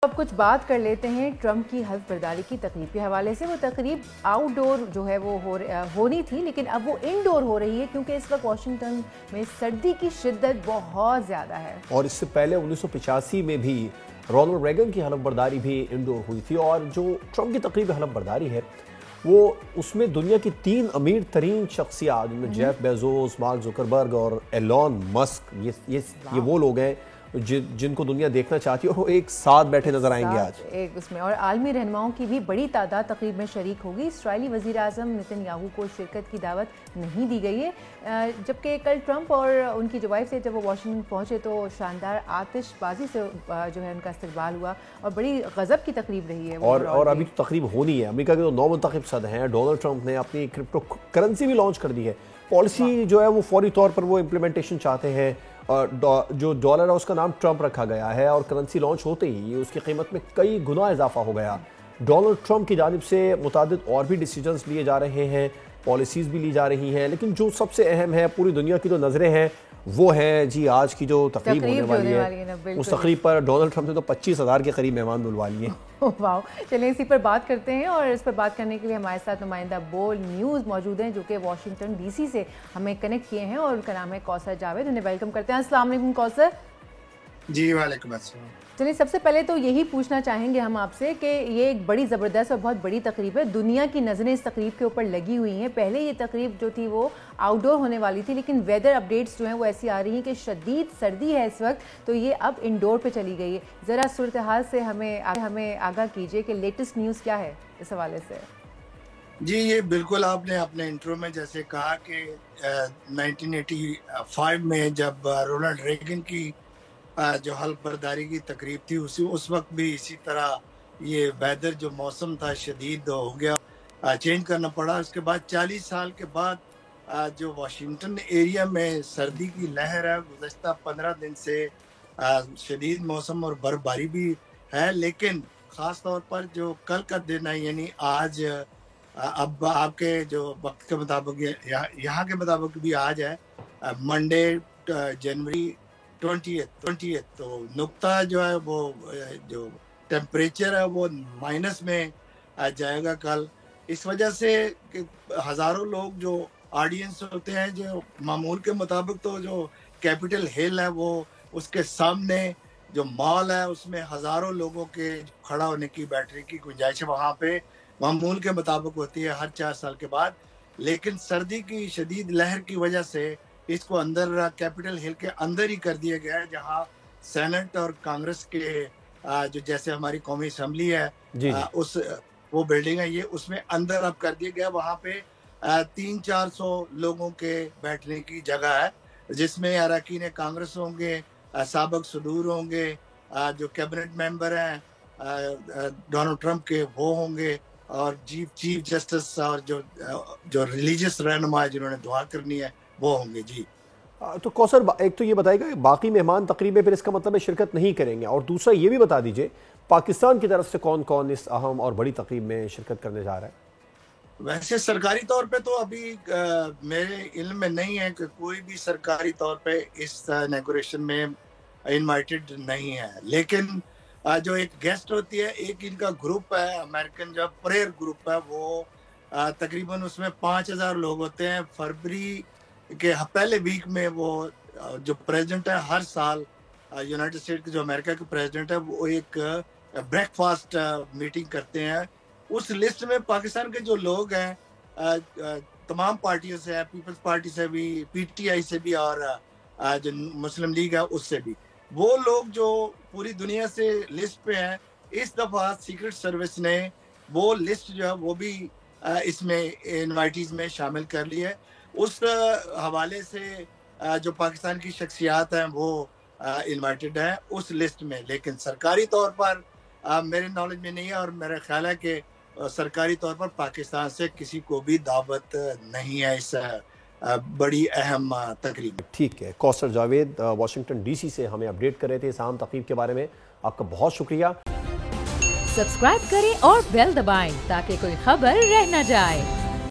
اب کچھ بات کر لیتے ہیں ٹرمپ کی حلف برداری کی تقریب کے حوالے سے۔ وہ تقریب آؤٹ ڈور جو ہے وہ ہونی تھی، لیکن اب وہ انڈور ہو رہی ہے کیونکہ اس وقت واشنگٹن میں سردی کی شدت بہت زیادہ ہے۔ اور اس سے پہلے 1985 میں بھی رونلڈ ریگن کی حلف برداری بھی انڈور ہوئی تھی، اور جو ٹرمپ کی تقریب حلف برداری ہے وہ اس میں دنیا کی 3 امیر ترین شخصیات، جن میں جیف بیزوس، مارک زکربرگ اور ایلون مسک، یہ وہ لوگ ہیں جن کو دنیا دیکھنا چاہتی ہے، اور وہ ایک ساتھ بیٹھے نظر آئیں گے آج ایک اس میں۔ اور عالمی رہنماؤں کی بھی بڑی تعداد تقریب میں شریک ہوگی۔ اسرائیلی وزیر اعظم نتن یاہو کو شرکت کی دعوت نہیں دی گئی ہے، جبکہ کل ٹرمپ اور ان کی جو وائف سے جب وہ واشنگٹن پہنچے تو شاندار آتش بازی سے جو ہے ان کا استقبال ہوا اور بڑی غضب کی تقریب رہی ہے۔ اور ابھی تو تقریب ہونی ہے۔ امریکہ کے جو 9 منتخب صدر ہیں، ڈونلڈ ٹرمپ نے اپنی کرپٹو کرنسی بھی لانچ کر دی ہے۔ پالیسی جو ہے وہ فوری طور پر وہ امپلیمنٹیشن چاہتے ہیں۔ جو ڈالر ہے اس کا نام ٹرمپ رکھا گیا ہے، اور کرنسی لانچ ہوتے ہی اس کی قیمت میں کئی گنا اضافہ ہو گیا۔ ڈونلڈ ٹرمپ کی جانب سے متعدد اور بھی ڈیسیجنز لیے جا رہے ہیں، پالیسیز بھی لی جا رہی ہیں، لیکن جو سب سے اہم ہے، پوری دنیا کی جو نظریں ہیں وہ ہے جی آج کی جو تقریب ہونے والی ہے۔ اس تقریب پر ڈونلڈ ٹرمپ نے تو 25,000 کے قریب مہمان بلوا لیے۔ واو، چلیں اسی پر بات کرتے ہیں، اور اس پر بات کرنے کے لیے ہمارے ساتھ نمائندہ بول نیوز موجود ہیں جو کہ واشنگٹن ڈی سی سے ہمیں کنیکٹ کیے ہیں، اور ان کا نام ہے کوثر جاوید۔ انہیں ویلکم کرتے ہیں۔ السلام علیکم کوثر۔ جی وعلیکم السلام۔ چلیے سب سے پہلے تو یہی پوچھنا چاہیں گے ہم آپ سے کہ یہ ایک بڑی زبردست اور بہت بڑی تقریب ہے، دنیا کی نظریں اس تقریب کے اوپر لگی ہوئی ہیں۔ پہلے یہ تقریب جو تھی وہ آؤٹ ڈور ہونے والی تھی، لیکن ویدر اپڈیٹس جو ہیں وہ ایسی آ رہی ہیں کہ شدید سردی ہے اس وقت، تو یہ اب انڈور پہ چلی گئی ہے۔ ذرا صورتحال سے ہمیں آگاہ کیجیے کہ لیٹسٹ نیوز کیا ہے اس حوالے سے۔ جی یہ بالکل آپ نے اپنے انٹرو میں جیسے کہا کہ 1985 میں جب رونلڈ ریگن کی جو حلف برداری کی تقریب تھی اس وقت بھی اسی طرح یہ ویدر جو موسم تھا شدید ہو گیا، چینج کرنا پڑا۔ اس کے بعد 40 سال کے بعد جو واشنگٹن ایریا میں سردی کی لہر ہے، گزشتہ 15 دن سے شدید موسم اور برف باری بھی ہے، لیکن خاص طور پر جو کل کا دن ہے، یعنی آج اب آپ کے جو وقت کے مطابق یہاں کے مطابق بھی آج ہے منڈے جنوری 20th، تو نقطہ جو ہے وہ جو ٹیمپریچر ہے وہ مائنس میں جائے گا کل۔ اس وجہ سے کہ ہزاروں لوگ جو آڈینس ہوتے ہیں، جو معمول کے مطابق تو جو کیپٹل ہل ہے وہ اس کے سامنے جو مال ہے اس میں ہزاروں لوگوں کے کھڑا ہونے کی بیٹھنے کی گنجائش وہاں پہ معمول کے مطابق ہوتی ہے ہر 4 سال کے بعد، لیکن سردی کی شدید لہر کی وجہ سے اس کو اندر کیپٹل ہل کے اندر ہی کر دیا گیا ہے، جہاں سینٹ اور کانگریس کے جو جیسے ہماری قومی اسمبلی ہے اس وہ بلڈنگ ہے، یہ اس میں اندر اب کر دیا گیا۔ وہاں پہ 300-400 لوگوں کے بیٹھنے کی جگہ ہے، جس میں اراکین کانگریس ہوں گے، سابق صدور ہوں گے، جو کیبنٹ ممبر ہیں ڈونلڈ ٹرمپ کے وہ ہوں گے، اور چیف جسٹس اور جو ریلیجیس رہنما جنہوں نے دعا کرنی ہے وہ ہوں گے۔ جی تو کوثر ایک تو یہ بتائے گا باقی مہمان تقریب میں پھر اس کا مطلب ہے شرکت نہیں کریں گے، اور دوسرا یہ بھی بتا دیجئے پاکستان کی طرف سے کون کون اس اہم اور بڑی تقریب میں شرکت کرنے جا رہا ہے؟ ویسے سرکاری طور پہ تو ابھی میرے علم میں نہیں ہے کہ کوئی بھی سرکاری طور پہ اس اناگوریشن میں انوائٹڈ نہیں ہے، لیکن جو ایک گیسٹ ہوتی ہے، ایک ان کا گروپ ہے امریکن جو پریئر گروپ ہے، وہ تقریباً اس میں 5,000 لوگ ہوتے ہیں۔ فروری کے پہلے ویک میں وہ جو پریزیڈنٹ ہے ہر سال یونائٹڈ اسٹیٹ کے جو امریکہ کے پریزیڈنٹ ہے وہ ایک بریک فاسٹ میٹنگ کرتے ہیں۔ اس لسٹ میں پاکستان کے جو لوگ ہیں تمام پارٹیوں سے ہے، پیپلز پارٹی سے بھی، پی ٹی آئی سے بھی، اور جو مسلم لیگ ہے اس سے بھی، وہ لوگ جو پوری دنیا سے لسٹ پہ ہیں۔ اس دفعہ سیکرٹ سروس نے وہ لسٹ جو ہے وہ بھی اس میں انوائٹیز میں شامل کر لی ہے۔ اس حوالے سے جو پاکستان کی شخصیات ہیں وہ انوائٹڈ ہیں اس لسٹ میں، لیکن سرکاری طور پر میرے نالج میں نہیں ہے، اور میرا خیال ہے کہ سرکاری طور پر پاکستان سے کسی کو بھی دعوت نہیں ہے اس بڑی اہم تقریب۔ ٹھیک ہے، کوثر جاوید واشنگٹن ڈی سی سے ہمیں اپڈیٹ کر رہے تھے اس اہم تقریب کے بارے میں، آپ کا بہت شکریہ۔ سبسکرائب کریں اور بیل دبائیں تاکہ کوئی خبر رہ نہ جائے۔